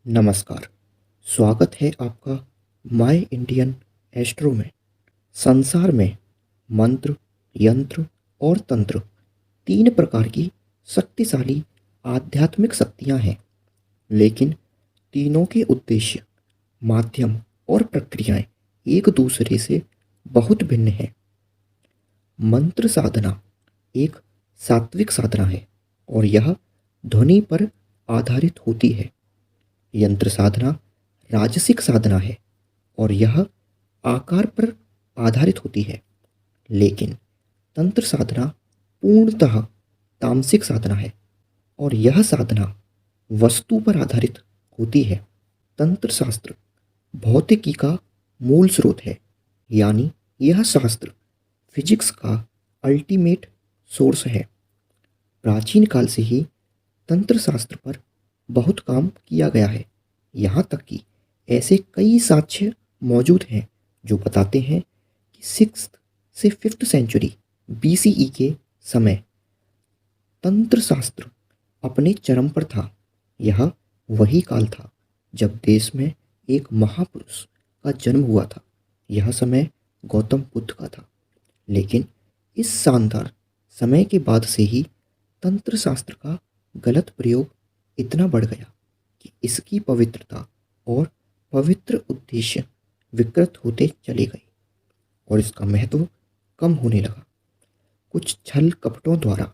नमस्कार। स्वागत है आपका माय इंडियन एस्ट्रो में। संसार में मंत्र, यंत्र और तंत्र तीन प्रकार की शक्तिशाली आध्यात्मिक शक्तियां हैं, लेकिन तीनों के उद्देश्य, माध्यम और प्रक्रियाएं एक दूसरे से बहुत भिन्न हैं। मंत्र साधना एक सात्विक साधना है और यह ध्वनि पर आधारित होती है। यंत्र साधना राजसिक साधना है और यह आकार पर आधारित होती है। लेकिन तंत्र साधना पूर्णतः तामसिक साधना है और यह साधना वस्तु पर आधारित होती है। तंत्र शास्त्र भौतिकी का मूल स्रोत है, यानी यह शास्त्र फिजिक्स का अल्टीमेट सोर्स है। प्राचीन काल से ही तंत्र शास्त्र पर बहुत काम किया गया है। यहाँ तक कि ऐसे कई साक्ष्य मौजूद हैं जो बताते हैं कि 6th से 5th सेंचुरी BCE के समय तंत्र शास्त्र अपने चरम पर था। यह वही काल था जब देश में एक महापुरुष का जन्म हुआ था। यह समय गौतम बुद्ध का था। लेकिन इस शानदार समय के बाद से ही तंत्र शास्त्र का गलत प्रयोग इतना बढ़ गया कि इसकी पवित्रता और पवित्र उद्देश्य विकृत होते चले गए और इसका महत्व कम होने लगा। कुछ छल कपटों द्वारा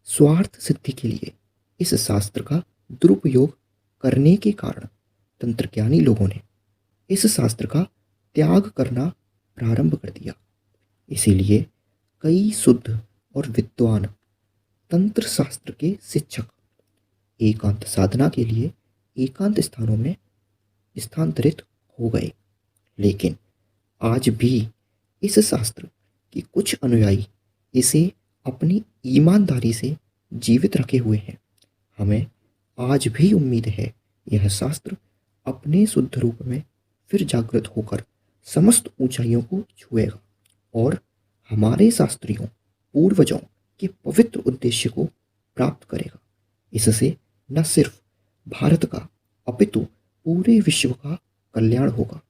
स्वार्थ सिद्धि के लिए इस शास्त्र का दुरुपयोग करने के कारण तंत्रज्ञानी लोगों ने इस शास्त्र का त्याग करना प्रारंभ कर दिया। इसीलिए कई शुद्ध और विद्वान तंत्र शास्त्र के शिक्षक एकांत साधना के लिए एकांत स्थानों में स्थानांतरित हो गए। लेकिन आज भी इस शास्त्र के कुछ अनुयायी इसे अपनी ईमानदारी से जीवित रखे हुए हैं। हमें आज भी उम्मीद है यह शास्त्र अपने शुद्ध रूप में फिर जागृत होकर समस्त ऊंचाइयों को छुएगा और हमारे शास्त्रियों पूर्वजों के पवित्र उद्देश्य को प्राप्त करेगा। इससे न सिर्फ भारत का अपितु पूरे विश्व का कल्याण होगा।